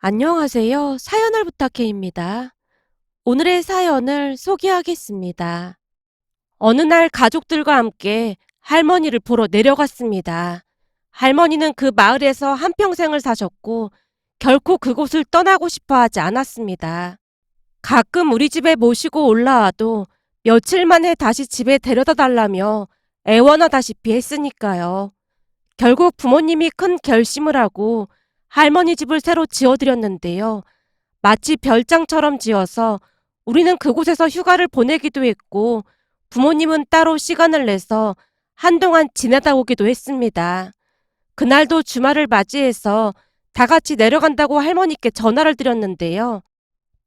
안녕하세요. 사연을 부탁해입니다. 오늘의 사연을 소개하겠습니다. 어느 날 가족들과 함께 할머니를 보러 내려갔습니다. 할머니는 그 마을에서 한평생을 사셨고 결코 그곳을 떠나고 싶어 하지 않았습니다. 가끔 우리 집에 모시고 올라와도 며칠 만에 다시 집에 데려다 달라며 애원하다시피 했으니까요. 결국 부모님이 큰 결심을 하고 할머니 집을 새로 지어드렸는데요. 마치 별장처럼 지어서 우리는 그곳에서 휴가를 보내기도 했고 부모님은 따로 시간을 내서 한동안 지내다 오기도 했습니다. 그날도 주말을 맞이해서 다 같이 내려간다고 할머니께 전화를 드렸는데요.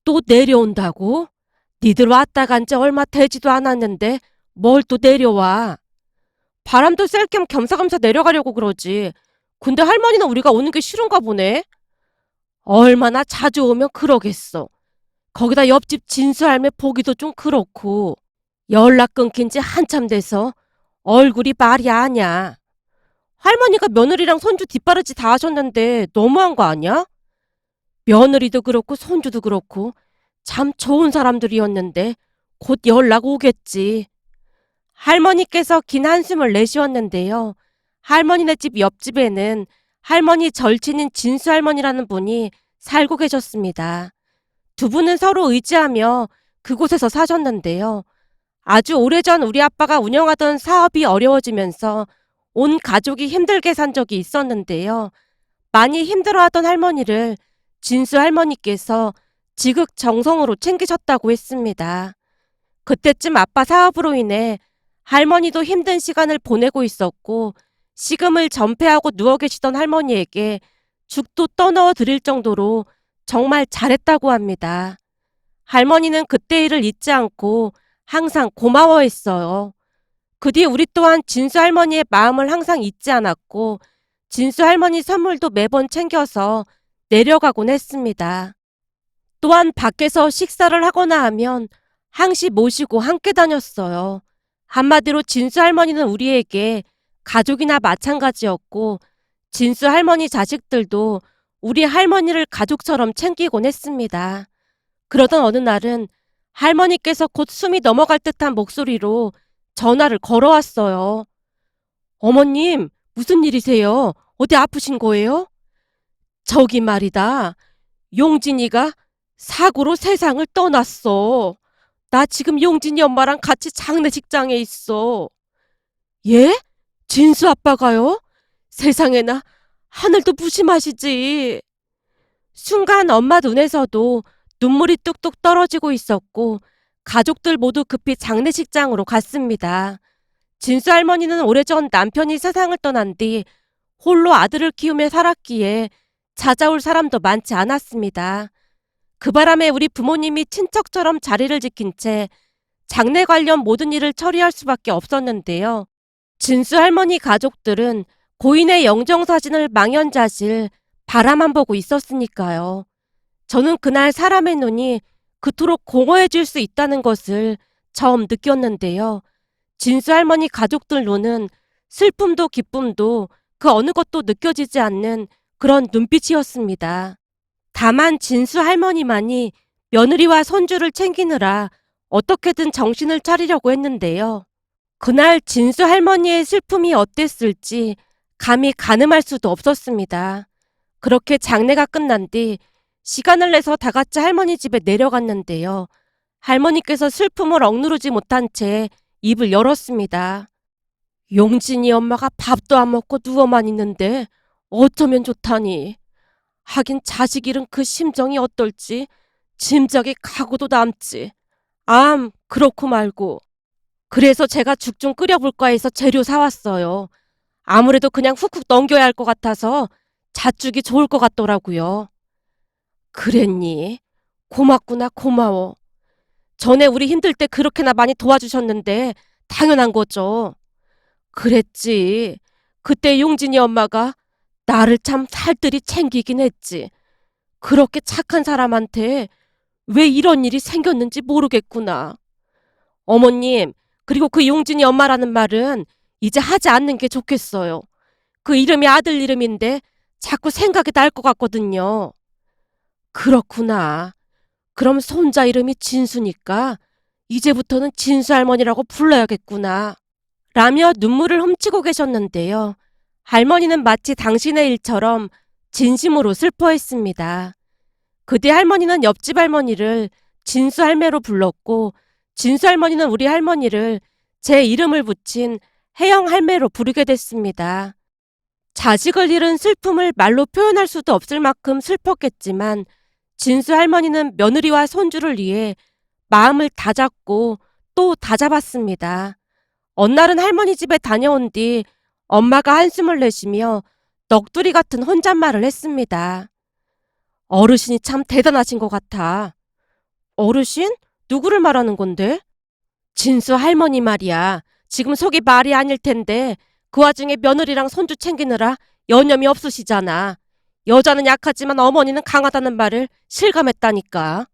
또 내려온다고? 니들 왔다 간 지 얼마 되지도 않았는데 뭘 또 내려와? 바람도 쐴 겸 겸사겸사 내려가려고 그러지. 근데 할머니는 우리가 오는 게 싫은가 보네? 얼마나 자주 오면 그러겠어. 거기다 옆집 진수 할매 보기도 좀 그렇고 연락 끊긴 지 한참 돼서 얼굴이 말이 아냐. 할머니가 며느리랑 손주 뒷바라지 다 하셨는데 너무한 거 아니야? 며느리도 그렇고 손주도 그렇고 참 좋은 사람들이었는데 곧 연락 오겠지. 할머니께서 긴 한숨을 내쉬었는데요. 할머니네 집 옆집에는 할머니 절친인 진수 할머니라는 분이 살고 계셨습니다. 두 분은 서로 의지하며 그곳에서 사셨는데요. 아주 오래전 우리 아빠가 운영하던 사업이 어려워지면서 온 가족이 힘들게 산 적이 있었는데요. 많이 힘들어하던 할머니를 진수 할머니께서 지극정성으로 챙기셨다고 했습니다. 그때쯤 아빠 사업으로 인해 할머니도 힘든 시간을 보내고 있었고 식음을 전폐하고 누워 계시던 할머니에게 죽도 떠넣어 드릴 정도로 정말 잘했다고 합니다. 할머니는 그때 일을 잊지 않고 항상 고마워했어요. 그 뒤 우리 또한 진수 할머니의 마음을 항상 잊지 않았고 진수 할머니 선물도 매번 챙겨서 내려가곤 했습니다. 또한 밖에서 식사를 하거나 하면 항시 모시고 함께 다녔어요. 한마디로 진수 할머니는 우리에게 가족이나 마찬가지였고 진수 할머니 자식들도 우리 할머니를 가족처럼 챙기곤 했습니다. 그러던 어느 날은 할머니께서 곧 숨이 넘어갈 듯한 목소리로 전화를 걸어왔어요. 어머님, 무슨 일이세요? 어디 아프신 거예요? 저기 말이다. 용진이가 사고로 세상을 떠났어. 나 지금 용진이 엄마랑 같이 장례식장에 있어. 예? 진수 아빠가요? 세상에나 하늘도 무심하시지. 순간 엄마 눈에서도 눈물이 뚝뚝 떨어지고 있었고 가족들 모두 급히 장례식장으로 갔습니다. 진수 할머니는 오래전 남편이 세상을 떠난 뒤 홀로 아들을 키우며 살았기에 찾아올 사람도 많지 않았습니다. 그 바람에 우리 부모님이 친척처럼 자리를 지킨 채 장례 관련 모든 일을 처리할 수밖에 없었는데요. 진수 할머니 가족들은 고인의 영정사진을 망연자실 바라만 보고 있었으니까요. 저는 그날 사람의 눈이 그토록 공허해질 수 있다는 것을 처음 느꼈는데요. 진수 할머니 가족들 눈은 슬픔도 기쁨도 그 어느 것도 느껴지지 않는 그런 눈빛이었습니다. 다만 진수 할머니만이 며느리와 손주를 챙기느라 어떻게든 정신을 차리려고 했는데요. 그날 진수 할머니의 슬픔이 어땠을지 감히 가늠할 수도 없었습니다. 그렇게 장례가 끝난 뒤 시간을 내서 다 같이 할머니 집에 내려갔는데요. 할머니께서 슬픔을 억누르지 못한 채 입을 열었습니다. 용진이 엄마가 밥도 안 먹고 누워만 있는데 어쩌면 좋다니. 하긴 자식 잃은 그 심정이 어떨지 짐작이 가고도 남지. 그렇고 말고. 그래서 제가 죽 좀 끓여볼까 해서 재료 사왔어요. 아무래도 그냥 훅훅 넘겨야 할 것 같아서 잣죽이 좋을 것 같더라고요. 그랬니? 고맙구나, 고마워. 전에 우리 힘들 때 그렇게나 많이 도와주셨는데 당연한 거죠. 그랬지. 그때 용진이 엄마가 나를 참 살뜰히 챙기긴 했지. 그렇게 착한 사람한테 왜 이런 일이 생겼는지 모르겠구나. 어머님, 그리고 그 용진이 엄마라는 말은 이제 하지 않는 게 좋겠어요. 그 이름이 아들 이름인데 자꾸 생각이 날 것 같거든요. 그렇구나. 그럼 손자 이름이 진수니까 이제부터는 진수 할머니라고 불러야겠구나. 라며 눈물을 훔치고 계셨는데요. 할머니는 마치 당신의 일처럼 진심으로 슬퍼했습니다. 그때 할머니는 옆집 할머니를 진수 할매로 불렀고, 진수 할머니는 우리 할머니를 제 이름을 붙인 혜영 할매로 부르게 됐습니다. 자식을 잃은 슬픔을 말로 표현할 수도 없을 만큼 슬펐겠지만, 진수 할머니는 며느리와 손주를 위해 마음을 다잡고 또 다잡았습니다. 어느 날은 할머니 집에 다녀온 뒤 엄마가 한숨을 내쉬며 넋두리 같은 혼잣말을 했습니다. 어르신이 참 대단하신 것 같아. 어르신? 누구를 말하는 건데? 진수 할머니 말이야. 지금 속이 말이 아닐 텐데 그 와중에 며느리랑 손주 챙기느라 여념이 없으시잖아. 여자는 약하지만 어머니는 강하다는 말을 실감했다니까.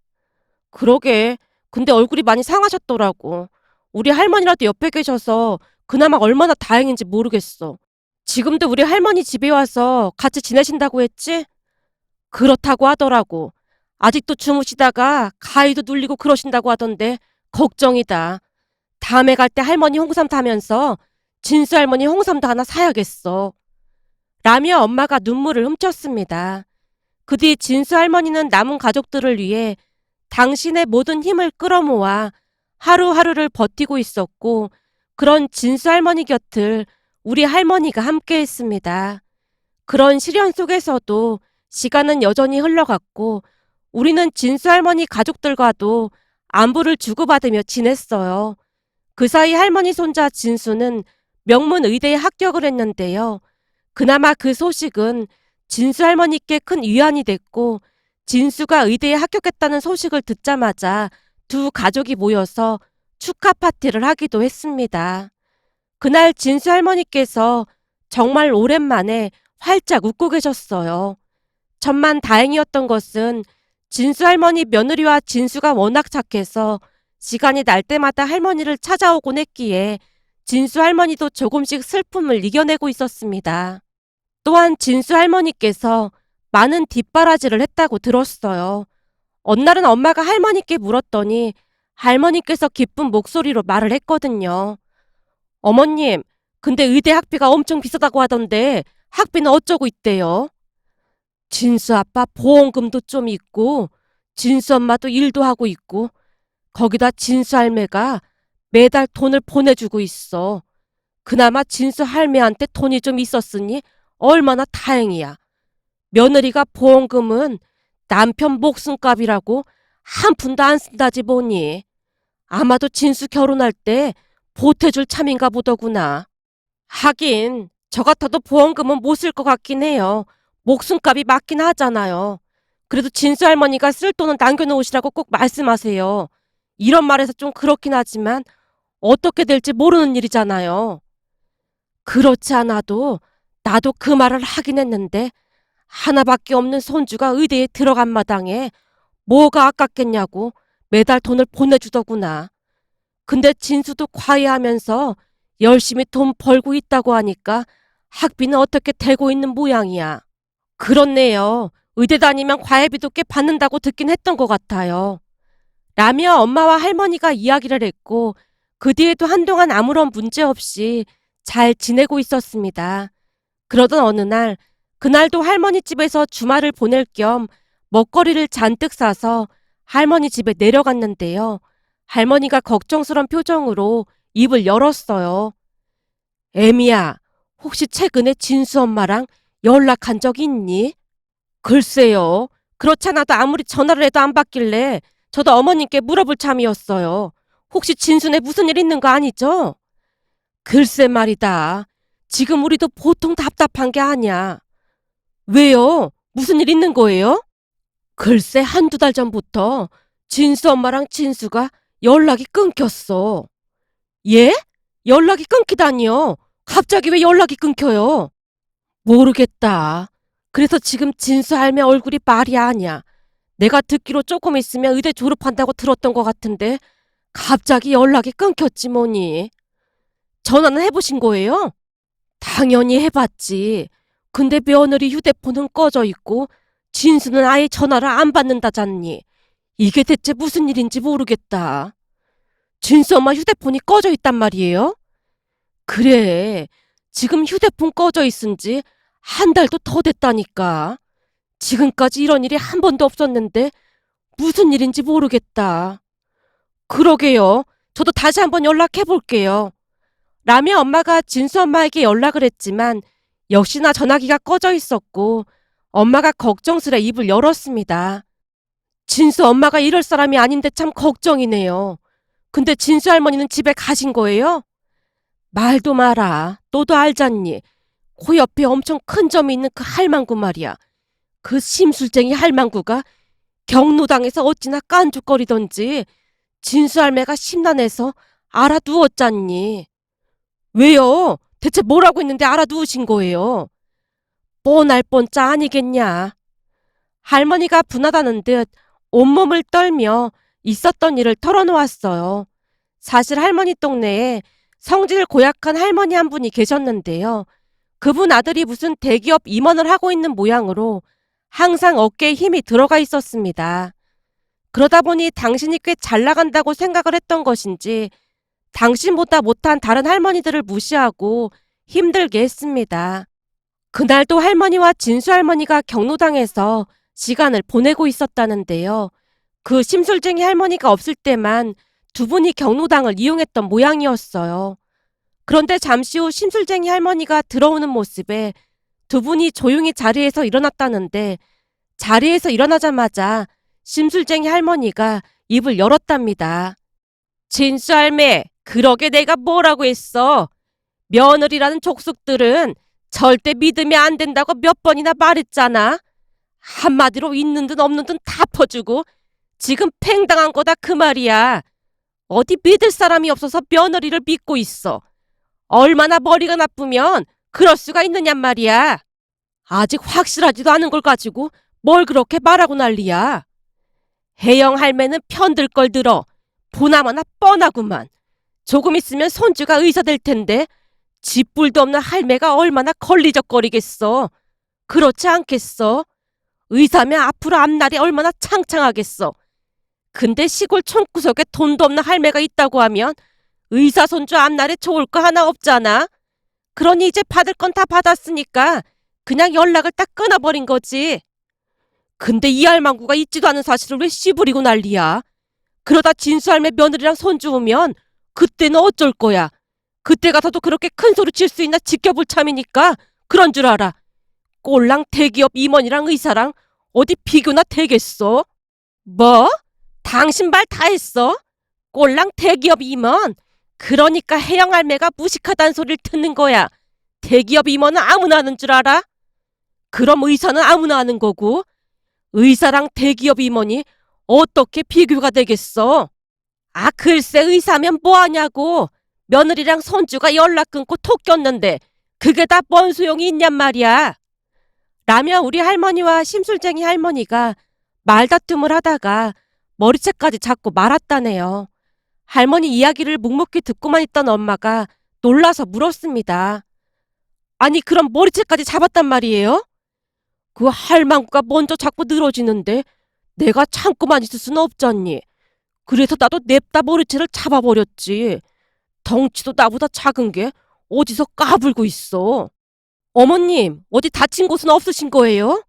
그러게. 근데 얼굴이 많이 상하셨더라고. 우리 할머니라도 옆에 계셔서 그나마 얼마나 다행인지 모르겠어. 지금도 우리 할머니 집에 와서 같이 지내신다고 했지? 그렇다고 하더라고. 아직도 주무시다가 가위도 눌리고 그러신다고 하던데 걱정이다. 다음에 갈 때 할머니 홍삼 타면서 진수 할머니 홍삼도 하나 사야겠어. 라며 엄마가 눈물을 훔쳤습니다. 그 뒤 진수 할머니는 남은 가족들을 위해 당신의 모든 힘을 끌어모아 하루하루를 버티고 있었고, 그런 진수 할머니 곁을 우리 할머니가 함께 했습니다. 그런 시련 속에서도 시간은 여전히 흘러갔고, 우리는 진수 할머니 가족들과도 안부를 주고받으며 지냈어요. 그 사이 할머니 손자 진수는 명문 의대에 합격을 했는데요. 그나마 그 소식은 진수 할머니께 큰 위안이 됐고, 진수가 의대에 합격했다는 소식을 듣자마자 두 가족이 모여서 축하 파티를 하기도 했습니다. 그날 진수 할머니께서 정말 오랜만에 활짝 웃고 계셨어요. 천만 다행이었던 것은 진수 할머니 며느리와 진수가 워낙 착해서 시간이 날 때마다 할머니를 찾아오곤 했기에 진수 할머니도 조금씩 슬픔을 이겨내고 있었습니다. 또한 진수 할머니께서 많은 뒷바라지를 했다고 들었어요. 어느 날은 엄마가 할머니께 물었더니 할머니께서 기쁜 목소리로 말을 했거든요. 어머님, 근데 의대 학비가 엄청 비싸다고 하던데 학비는 어쩌고 있대요? 진수 아빠 보험금도 좀 있고 진수 엄마도 일도 하고 있고 거기다 진수 할매가 매달 돈을 보내주고 있어. 그나마 진수 할매한테 돈이 좀 있었으니 얼마나 다행이야. 며느리가 보험금은 남편 목숨값이라고 한 푼도 안 쓴다지 뭐니. 아마도 진수 결혼할 때 보태줄 참인가 보더구나. 하긴 저 같아도 보험금은 못 쓸 것 같긴 해요. 목숨값이 맞긴 하잖아요. 그래도 진수 할머니가 쓸 돈은 남겨놓으시라고 꼭 말씀하세요. 이런 말에서 좀 그렇긴 하지만 어떻게 될지 모르는 일이잖아요. 그렇지 않아도 나도 그 말을 하긴 했는데 하나밖에 없는 손주가 의대에 들어간 마당에 뭐가 아깝겠냐고 매달 돈을 보내주더구나. 근데 진수도 과외하면서 열심히 돈 벌고 있다고 하니까 학비는 어떻게 되고 있는 모양이야. 그렇네요. 의대 다니면 과외비도 꽤 받는다고 듣긴 했던 것 같아요. 라며 엄마와 할머니가 이야기를 했고, 그 뒤에도 한동안 아무런 문제 없이 잘 지내고 있었습니다. 그러던 어느 날, 그날도 할머니 집에서 주말을 보낼 겸 먹거리를 잔뜩 싸서 할머니 집에 내려갔는데요. 할머니가 걱정스런 표정으로 입을 열었어요. 애미야, 혹시 최근에 진수 엄마랑 연락한 적 있니? 글쎄요. 그렇잖아도 아무리 전화를 해도 안 받길래 저도 어머님께 물어볼 참이었어요. 혹시 진수네 무슨 일 있는 거 아니죠? 글쎄 말이다. 지금 우리도 보통 답답한 게 아니야. 왜요? 무슨 일 있는 거예요? 글쎄 한두 달 전부터 진수 엄마랑 진수가 연락이 끊겼어. 예? 연락이 끊기다니요? 갑자기 왜 연락이 끊겨요? 모르겠다. 그래서 지금 진수 할매 얼굴이 말이 아니야. 내가 듣기로 조금 있으면 의대 졸업한다고 들었던 것 같은데 갑자기 연락이 끊겼지 뭐니. 전화는 해보신 거예요? 당연히 해봤지. 근데 며느리 휴대폰은 꺼져 있고 진수는 아예 전화를 안 받는다잖니. 이게 대체 무슨 일인지 모르겠다. 진수 엄마 휴대폰이 꺼져 있단 말이에요? 그래. 지금 휴대폰 꺼져 있은 지 한 달도 더 됐다니까. 지금까지 이런 일이 한 번도 없었는데 무슨 일인지 모르겠다. 그러게요. 저도 다시 한번 연락해 볼게요. 라며 엄마가 진수 엄마에게 연락을 했지만 역시나 전화기가 꺼져 있었고 엄마가 걱정스레 입을 열었습니다. 진수 엄마가 이럴 사람이 아닌데 참 걱정이네요. 근데 진수 할머니는 집에 가신 거예요? 말도 마라. 너도 알잖니. 코 옆에 엄청 큰 점이 있는 그 할망구 말이야. 그 심술쟁이 할망구가 경로당에서 어찌나 깐죽거리던지 진수 할매가 심란해서 알아두었잖니. 왜요? 대체 뭐라고 했는데 알아두으신 거예요? 뻔할 뻔짜 아니겠냐. 할머니가 분하다는 듯 온몸을 떨며 있었던 일을 털어놓았어요. 사실 할머니 동네에 성질 고약한 할머니 한 분이 계셨는데요. 그분 아들이 무슨 대기업 임원을 하고 있는 모양으로 항상 어깨에 힘이 들어가 있었습니다. 그러다 보니 당신이 꽤 잘 나간다고 생각을 했던 것인지 당신보다 못한 다른 할머니들을 무시하고 힘들게 했습니다. 그날도 할머니와 진수 할머니가 경로당에서 시간을 보내고 있었다는데요. 그 심술쟁이 할머니가 없을 때만 두 분이 경로당을 이용했던 모양이었어요. 그런데 잠시 후 심술쟁이 할머니가 들어오는 모습에 두 분이 조용히 자리에서 일어났다는데 자리에서 일어나자마자 심술쟁이 할머니가 입을 열었답니다. 진수 할매, 그러게 내가 뭐라고 했어? 며느리라는 족속들은 절대 믿으면 안 된다고 몇 번이나 말했잖아. 한마디로 있는 듯 없는 듯 다 퍼주고 지금 팽당한 거다 그 말이야. 어디 믿을 사람이 없어서 며느리를 믿고 있어. 얼마나 머리가 나쁘면 그럴 수가 있느냔 말이야. 아직 확실하지도 않은 걸 가지고 뭘 그렇게 말하고 난리야. 혜영 할매는 편들 걸 들어. 보나마나 뻔하구만. 조금 있으면 손주가 의사 될 텐데 집불도 없는 할매가 얼마나 걸리적거리겠어. 그렇지 않겠어? 의사면 앞으로 앞날이 얼마나 창창하겠어. 근데 시골 촌구석에 돈도 없는 할매가 있다고 하면 의사 손주 앞날에 좋을 거 하나 없잖아. 그러니 이제 받을 건 다 받았으니까 그냥 연락을 딱 끊어버린 거지. 근데 이 할망구가 있지도 않은 사실을 왜 씨부리고 난리야. 그러다 진수 할매 며느리랑 손주 오면 그때는 어쩔 거야. 그때 가서도 그렇게 큰 소리 칠 수 있나 지켜볼 참이니까 그런 줄 알아. 꼴랑 대기업 임원이랑 의사랑 어디 비교나 되겠어? 뭐? 당신 말 다 했어? 꼴랑 대기업 임원? 그러니까 혜영 할매가 무식하다는 소리를 듣는 거야. 대기업 임원은 아무나 하는 줄 알아? 그럼 의사는 아무나 하는 거고 의사랑 대기업 임원이 어떻게 비교가 되겠어? 아 글쎄 의사면 뭐하냐고. 며느리랑 손주가 연락 끊고 톡 꼈는데 그게 다 뭔 소용이 있냔 말이야. 라며 우리 할머니와 심술쟁이 할머니가 말다툼을 하다가 머리채까지 잡고 말았다네요. 할머니 이야기를 묵묵히 듣고만 있던 엄마가 놀라서 물었습니다. 아니 그럼 머리채까지 잡았단 말이에요? 그 할망구가 먼저 자꾸 늘어지는데 내가 참고만 있을 수는 없잖니. 그래서 나도 냅다 머리채를 잡아버렸지. 덩치도 나보다 작은 게 어디서 까불고 있어. 어머님, 어디 다친 곳은 없으신 거예요?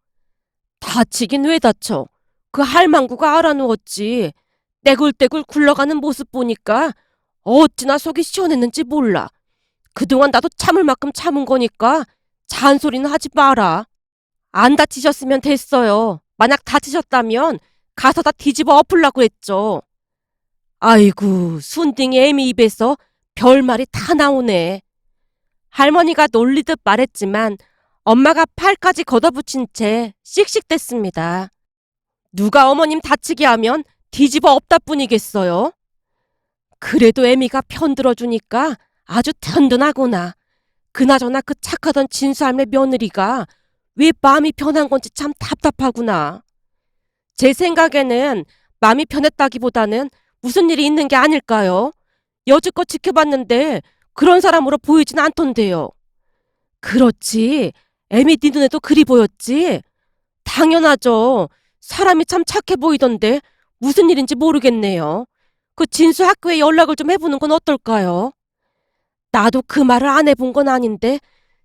다치긴 왜 다쳐. 그 할망구가 알아누웠지. 떼굴떼굴 굴러가는 모습 보니까 어찌나 속이 시원했는지 몰라. 그동안 나도 참을 만큼 참은 거니까 잔소리는 하지 마라. 안 다치셨으면 됐어요. 만약 다치셨다면 가서 다 뒤집어 엎으려고 했죠. 아이고, 순딩이 애미 입에서 별말이 다 나오네. 할머니가 놀리듯 말했지만 엄마가 팔까지 걷어붙인 채 씩씩댔습니다. 누가 어머님 다치게 하면 뒤집어 엎다 뿐이겠어요? 그래도 애미가 편들어주니까 아주 든든하구나. 그나저나 그 착하던 진수할매 며느리가 왜 마음이 변한 건지 참 답답하구나. 제 생각에는 마음이 변했다기보다는 무슨 일이 있는 게 아닐까요? 여지껏 지켜봤는데 그런 사람으로 보이진 않던데요. 그렇지. 애미 네 눈에도 그리 보였지? 당연하죠. 사람이 참 착해 보이던데 무슨 일인지 모르겠네요. 그 진수 학교에 연락을 좀 해보는 건 어떨까요? 나도 그 말을 안 해본 건 아닌데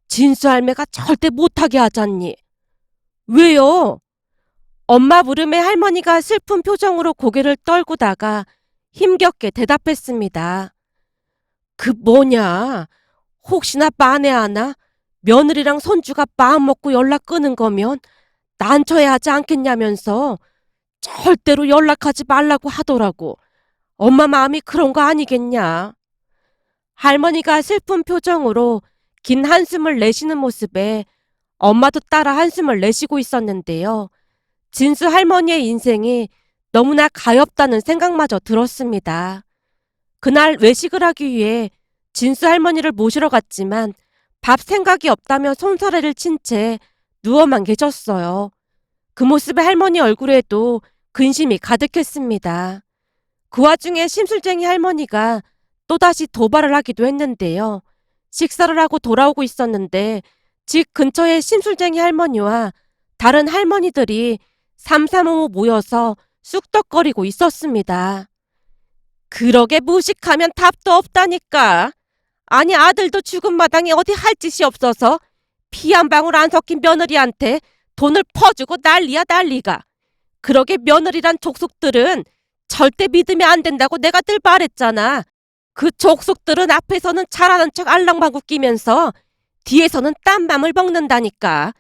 진수 할매가 절대 못하게 하잖니. 왜요? 엄마 물음에 할머니가 슬픈 표정으로 고개를 떨구다가 힘겹게 대답했습니다. 그 뭐냐? 혹시나 빤에 하나 며느리랑 손주가 마음 먹고 연락 끄는 거면 난처해 하지 않겠냐면서 절대로 연락하지 말라고 하더라고. 엄마 마음이 그런 거 아니겠냐? 할머니가 슬픈 표정으로 긴 한숨을 내쉬는 모습에 엄마도 따라 한숨을 내쉬고 있었는데요. 진수 할머니의 인생이 너무나 가엾다는 생각마저 들었습니다. 그날 외식을 하기 위해 진수 할머니를 모시러 갔지만 밥 생각이 없다며 손사래를 친 채 누워만 계셨어요. 그 모습에 할머니 얼굴에도 근심이 가득했습니다. 그 와중에 심술쟁이 할머니가 또다시 도발을 하기도 했는데요. 식사를 하고 돌아오고 있었는데 집 근처에 심술쟁이 할머니와 다른 할머니들이 삼삼오오 모여서 쑥덕거리고 있었습니다. 그러게 무식하면 답도 없다니까. 아니 아들도 죽은 마당에 어디 할 짓이 없어서 피 한 방울 안 섞인 며느리한테 돈을 퍼주고 난리야 난리가. 그러게 며느리란 족속들은 절대 믿으면 안 된다고 내가 늘 말했잖아. 그 족속들은 앞에서는 잘하는 척 알랑방구 끼면서 뒤에서는 딴맘을 먹는다니까.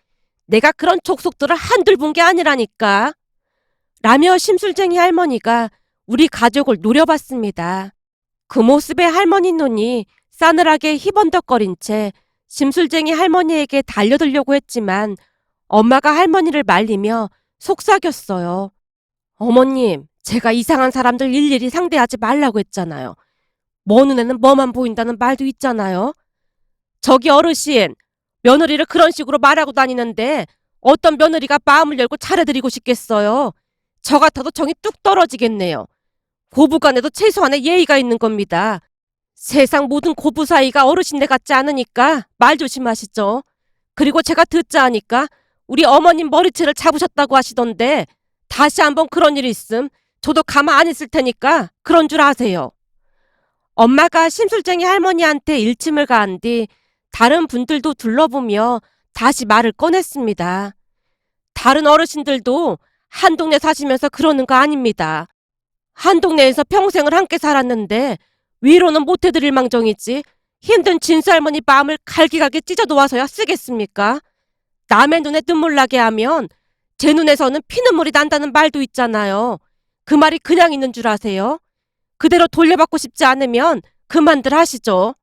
내가 그런 족속들을 한둘 본 게 아니라니까. 라며 심술쟁이 할머니가 우리 가족을 노려봤습니다. 그 모습에 할머니 눈이 싸늘하게 희번덕거린 채 심술쟁이 할머니에게 달려들려고 했지만 엄마가 할머니를 말리며 속삭였어요. 어머님, 제가 이상한 사람들 일일이 상대하지 말라고 했잖아요. 뭐 눈에는 뭐만 보인다는 말도 있잖아요. 저기 어르신, 며느리를 그런 식으로 말하고 다니는데 어떤 며느리가 마음을 열고 차려드리고 싶겠어요. 저 같아도 정이 뚝 떨어지겠네요. 고부간에도 최소한의 예의가 있는 겁니다. 세상 모든 고부 사이가 어르신네 같지 않으니까 말 조심하시죠. 그리고 제가 듣자 하니까 우리 어머님 머리채를 잡으셨다고 하시던데 다시 한번 그런 일 있음 저도 가만 안 있을 테니까 그런 줄 아세요. 엄마가 심술쟁이 할머니한테 일침을 가한 뒤 다른 분들도 둘러보며 다시 말을 꺼냈습니다. 다른 어르신들도 한 동네 사시면서 그러는 거 아닙니다. 한 동네에서 평생을 함께 살았는데 위로는 못 해드릴 망정이지 힘든 진수 할머니 마음을 갈기갈기 찢어 놓아서야 쓰겠습니까? 남의 눈에 눈물 나게 하면 제 눈에서는 피눈물이 난다는 말도 있잖아요. 그 말이 그냥 있는 줄 아세요? 그대로 돌려받고 싶지 않으면 그만들 하시죠.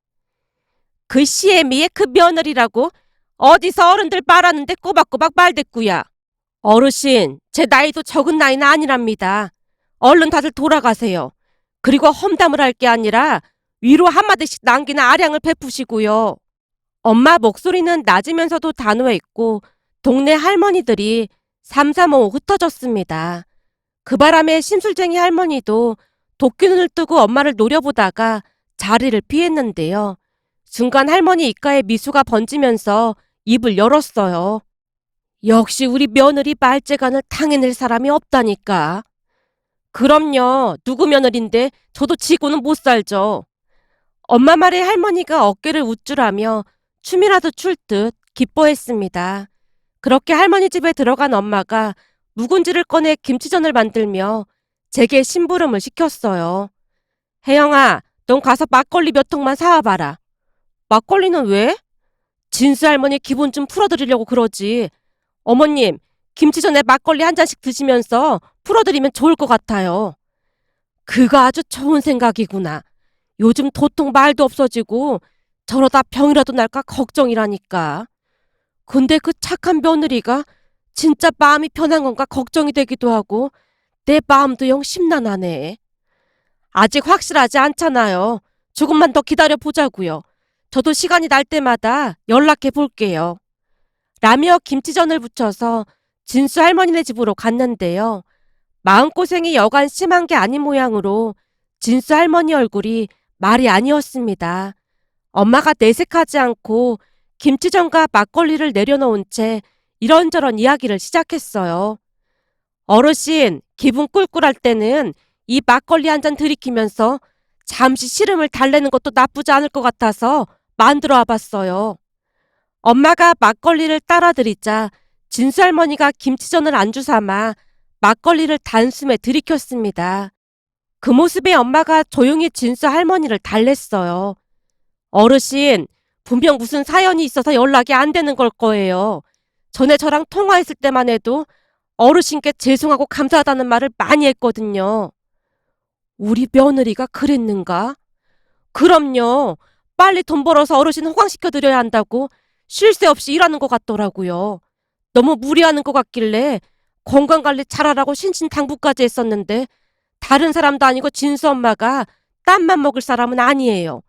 그 시애미의 그 며느리라고 어디서 어른들 말하는데 꼬박꼬박 말댔구야. 어르신, 제 나이도 적은 나이는 아니랍니다. 얼른 다들 돌아가세요. 그리고 험담을 할 게 아니라 위로 한마디씩 남기는 아량을 베푸시고요. 엄마 목소리는 낮으면서도 단호했고 동네 할머니들이 삼삼오오 흩어졌습니다. 그 바람에 심술쟁이 할머니도 도끼눈을 뜨고 엄마를 노려보다가 자리를 피했는데요. 순간 할머니 입가에 미소가 번지면서 입을 열었어요. 역시 우리 며느리 말재간을 당해낼 사람이 없다니까. 그럼요. 누구 며느린데 저도 지고는 못 살죠. 엄마 말에 할머니가 어깨를 우쭐하며 춤이라도 출 듯 기뻐했습니다. 그렇게 할머니 집에 들어간 엄마가 묵은지를 꺼내 김치전을 만들며 제게 심부름을 시켰어요. 혜영아, 넌 가서 막걸리 몇 통만 사와봐라. 막걸리는 왜? 진수 할머니 기분 좀 풀어드리려고 그러지. 어머님, 김치전에 막걸리 한 잔씩 드시면서 풀어드리면 좋을 것 같아요. 그거 아주 좋은 생각이구나. 요즘 도통 말도 없어지고 저러다 병이라도 날까 걱정이라니까. 근데 그 착한 며느리가 진짜 마음이 편한 건가 걱정이 되기도 하고 내 마음도 영 심란하네. 아직 확실하지 않잖아요. 조금만 더 기다려 보자고요. 저도 시간이 날 때마다 연락해 볼게요. 라며 김치전을 부쳐서 진수 할머니네 집으로 갔는데요. 마음고생이 여간 심한 게 아닌 모양으로 진수 할머니 얼굴이 말이 아니었습니다. 엄마가 내색하지 않고 김치전과 막걸리를 내려놓은 채 이런저런 이야기를 시작했어요. 어르신, 기분 꿀꿀할 때는 이 막걸리 한 잔 들이키면서 잠시 시름을 달래는 것도 나쁘지 않을 것 같아서 만들어 와봤어요. 엄마가 막걸리를 따라 드리자 진수 할머니가 김치전을 안주 삼아 막걸리를 단숨에 들이켰습니다. 그 모습에 엄마가 조용히 진수 할머니를 달랬어요. 어르신, 분명 무슨 사연이 있어서 연락이 안 되는 걸 거예요. 전에 저랑 통화했을 때만 해도 어르신께 죄송하고 감사하다는 말을 많이 했거든요. 우리 며느리가 그랬는가? 그럼요. 빨리 돈 벌어서 어르신 호강시켜드려야 한다고 쉴 새 없이 일하는 것 같더라고요. 너무 무리하는 것 같길래 건강관리 잘하라고 신신당부까지 했었는데 다른 사람도 아니고 진수 엄마가 땀만 먹을 사람은 아니에요.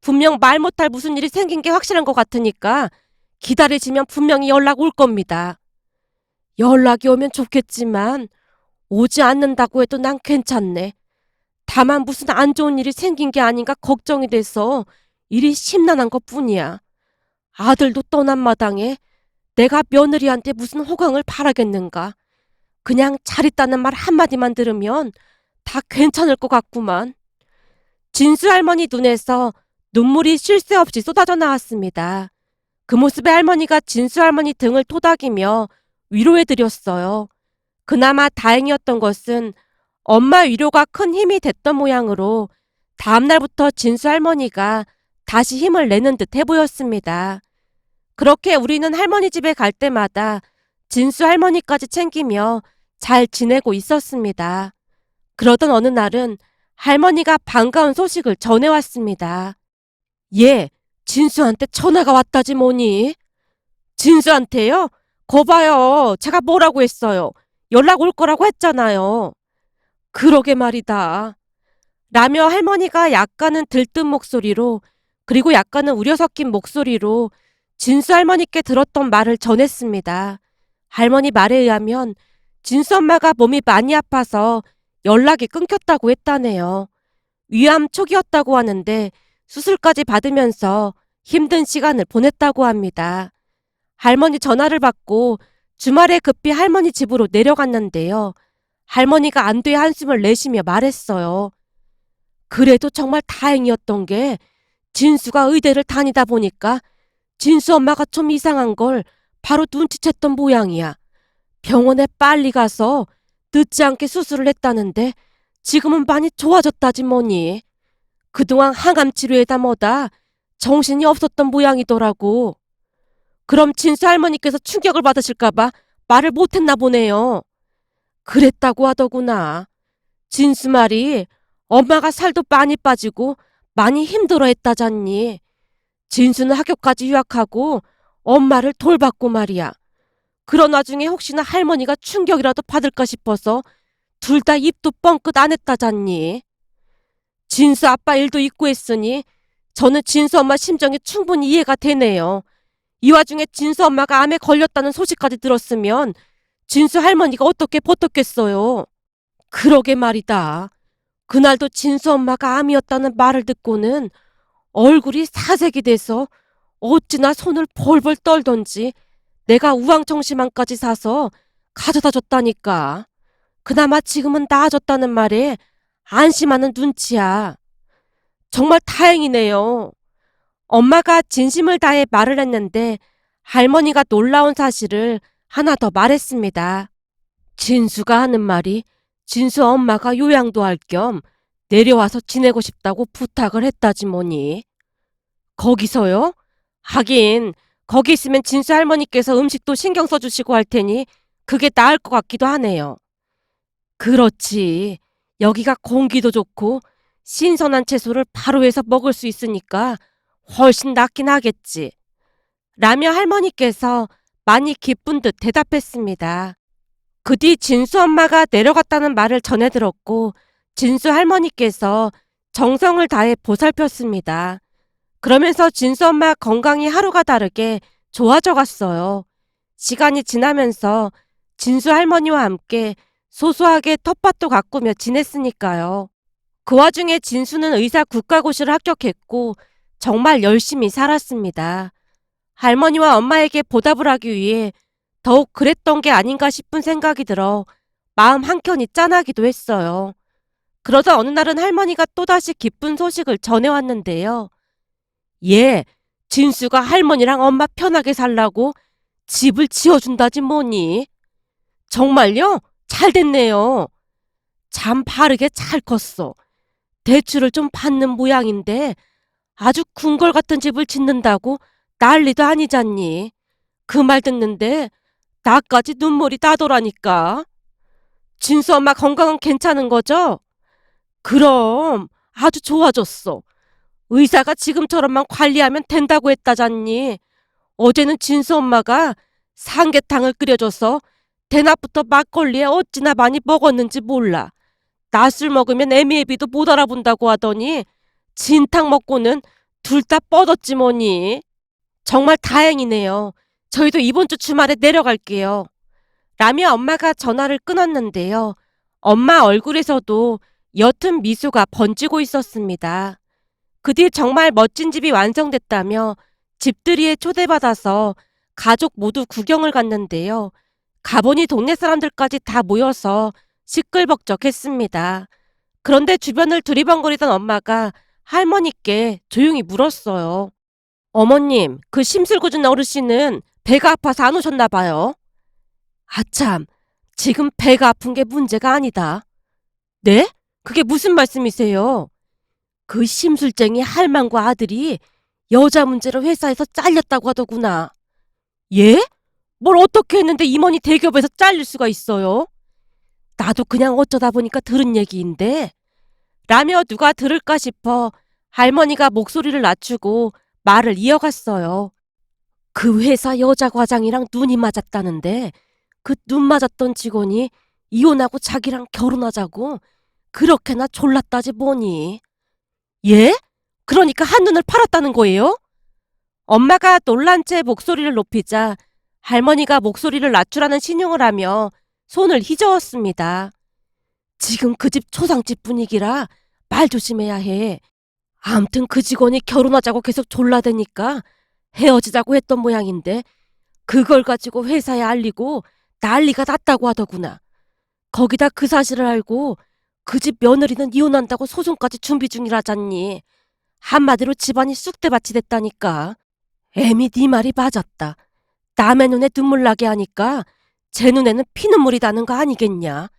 분명 말 못할 무슨 일이 생긴 게 확실한 것 같으니까 기다리시면 분명히 연락 올 겁니다. 연락이 오면 좋겠지만 오지 않는다고 해도 난 괜찮네. 다만 무슨 안 좋은 일이 생긴 게 아닌가 걱정이 돼서 일이 심란한 것뿐이야. 아들도 떠난 마당에 내가 며느리한테 무슨 호강을 바라겠는가. 그냥 잘 있다는 말 한마디만 들으면 다 괜찮을 것 같구만. 진수 할머니 눈에서 눈물이 쉴 새 없이 쏟아져 나왔습니다. 그 모습에 할머니가 진수 할머니 등을 토닥이며 위로해드렸어요. 그나마 다행이었던 것은 엄마 위로가 큰 힘이 됐던 모양으로 다음날부터 진수 할머니가 다시 힘을 내는 듯해 보였습니다. 그렇게 우리는 할머니 집에 갈 때마다 진수 할머니까지 챙기며 잘 지내고 있었습니다. 그러던 어느 날은 할머니가 반가운 소식을 전해왔습니다. 예, 진수한테 전화가 왔다지 뭐니? 진수한테요? 거봐요. 제가 뭐라고 했어요. 연락 올 거라고 했잖아요. 그러게 말이다. 라며 할머니가 약간은 들뜬 목소리로 그리고 약간은 우려 섞인 목소리로 진수 할머니께 들었던 말을 전했습니다. 할머니 말에 의하면 진수 엄마가 몸이 많이 아파서 연락이 끊겼다고 했다네요. 위암 초기였다고 하는데 수술까지 받으면서 힘든 시간을 보냈다고 합니다. 할머니 전화를 받고 주말에 급히 할머니 집으로 내려갔는데요. 할머니가 안도의 한숨을 내쉬며 말했어요. 그래도 정말 다행이었던 게 진수가 의대를 다니다 보니까 진수 엄마가 좀 이상한 걸 바로 눈치챘던 모양이야. 병원에 빨리 가서 늦지 않게 수술을 했다는데 지금은 많이 좋아졌다지 뭐니. 그동안 항암 치료에다 뭐다 정신이 없었던 모양이더라고. 그럼 진수 할머니께서 충격을 받으실까봐 말을 못했나 보네요. 그랬다고 하더구나. 진수 말이 엄마가 살도 많이 빠지고 많이 힘들어했다잖니. 진수는 학교까지 유학하고 엄마를 돌봤고 말이야. 그런 와중에 혹시나 할머니가 충격이라도 받을까 싶어서 둘 다 입도 뻥끗 안 했다잖니. 진수 아빠 일도 있고 했으니 저는 진수 엄마 심정이 충분히 이해가 되네요. 이 와중에 진수 엄마가 암에 걸렸다는 소식까지 들었으면 진수 할머니가 어떻게 버텼겠어요. 그러게 말이다. 그날도 진수 엄마가 암이었다는 말을 듣고는 얼굴이 사색이 돼서 어찌나 손을 벌벌 떨던지 내가 우황청심환까지 사서 가져다 줬다니까. 그나마 지금은 나아졌다는 말에 안심하는 눈치야. 정말 다행이네요. 엄마가 진심을 다해 말을 했는데 할머니가 놀라운 사실을 하나 더 말했습니다. 진수가 하는 말이 진수 엄마가 요양도 할 겸 내려와서 지내고 싶다고 부탁을 했다지 뭐니. 거기서요? 하긴 거기 있으면 진수 할머니께서 음식도 신경 써주시고 할 테니 그게 나을 것 같기도 하네요. 그렇지. 여기가 공기도 좋고 신선한 채소를 바로 해서 먹을 수 있으니까 훨씬 낫긴 하겠지. 라며 할머니께서 많이 기쁜 듯 대답했습니다. 그 뒤 진수 엄마가 내려갔다는 말을 전해 들었고 진수 할머니께서 정성을 다해 보살폈습니다. 그러면서 진수 엄마 건강이 하루가 다르게 좋아져 갔어요. 시간이 지나면서 진수 할머니와 함께 소소하게 텃밭도 가꾸며 지냈으니까요. 그 와중에 진수는 의사 국가고시를 합격했고 정말 열심히 살았습니다. 할머니와 엄마에게 보답을 하기 위해 더욱 그랬던 게 아닌가 싶은 생각이 들어 마음 한켠이 짠하기도 했어요. 그러다 어느 날은 할머니가 또다시 기쁜 소식을 전해왔는데요. 예, 진수가 할머니랑 엄마 편하게 살라고 집을 지어준다지 뭐니. 정말요? 잘 됐네요. 참 바르게 잘 컸어. 대출을 좀 받는 모양인데 아주 궁궐 같은 집을 짓는다고 난리도 아니잖니. 그 말 듣는데 나까지 눈물이 나더라니까. 진수 엄마 건강은 괜찮은 거죠? 그럼 아주 좋아졌어. 의사가 지금처럼만 관리하면 된다고 했다잖니. 어제는 진수 엄마가 삼계탕을 끓여줘서 대낮부터 막걸리에 어찌나 많이 먹었는지 몰라. 낮술 먹으면 애미애비도 못 알아본다고 하더니 진탕 먹고는 둘 다 뻗었지 뭐니. 정말 다행이네요. 저희도 이번 주 주말에 내려갈게요. 라며 엄마가 전화를 끊었는데요. 엄마 얼굴에서도 옅은 미소가 번지고 있었습니다. 그 뒤 정말 멋진 집이 완성됐다며 집들이에 초대받아서 가족 모두 구경을 갔는데요. 가보니 동네 사람들까지 다 모여서 시끌벅적했습니다. 그런데 주변을 두리번거리던 엄마가 할머니께 조용히 물었어요. 어머님, 그 심술궂은 어르신은 배가 아파서 안 오셨나 봐요. 아참, 지금 배가 아픈 게 문제가 아니다. 네? 그게 무슨 말씀이세요? 그 심술쟁이 할망과 아들이 여자 문제로 회사에서 잘렸다고 하더구나. 예? 뭘 어떻게 했는데 임원이 대기업에서 잘릴 수가 있어요? 나도 그냥 어쩌다 보니까 들은 얘기인데 라며 누가 들을까 싶어 할머니가 목소리를 낮추고 말을 이어갔어요. 그 회사 여자 과장이랑 눈이 맞았다는데 그 눈 맞았던 직원이 이혼하고 자기랑 결혼하자고 그렇게나 졸랐다지 뭐니. 예? 그러니까 한눈을 팔았다는 거예요? 엄마가 놀란 채 목소리를 높이자 할머니가 목소리를 낮추라는 신용을 하며 손을 휘저었습니다. 지금 그 집 초상집 분위기라 말 조심해야 해. 암튼 그 직원이 결혼하자고 계속 졸라대니까 헤어지자고 했던 모양인데 그걸 가지고 회사에 알리고 난리가 났다고 하더구나. 거기다 그 사실을 알고 그 집 며느리는 이혼한다고 소송까지 준비 중이라잖니. 한마디로 집안이 쑥대밭이 됐다니까. 애미 네 말이 맞았다. 남의 눈에 눈물 나게 하니까 제 눈에는 피눈물이 나는 거 아니겠냐.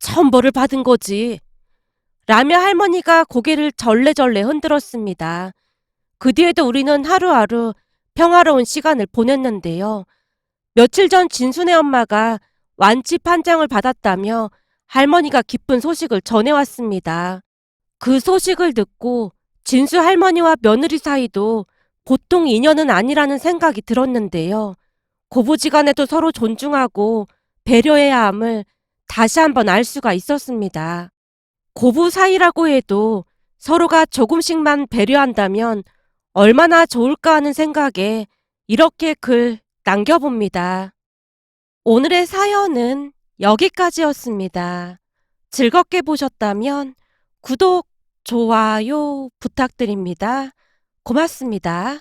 천벌을 받은 거지. 라며 할머니가 고개를 절레절레 흔들었습니다. 그 뒤에도 우리는 하루하루 평화로운 시간을 보냈는데요. 며칠 전 진순의 엄마가 완치 판정을 받았다며 할머니가 기쁜 소식을 전해왔습니다. 그 소식을 듣고 진수 할머니와 며느리 사이도 보통 인연은 아니라는 생각이 들었는데요. 고부지간에도 서로 존중하고 배려해야 함을 다시 한번 알 수가 있었습니다. 고부 사이라고 해도 서로가 조금씩만 배려한다면 얼마나 좋을까 하는 생각에 이렇게 글 남겨봅니다. 오늘의 사연은 여기까지였습니다. 즐겁게 보셨다면 구독, 좋아요 부탁드립니다. 고맙습니다.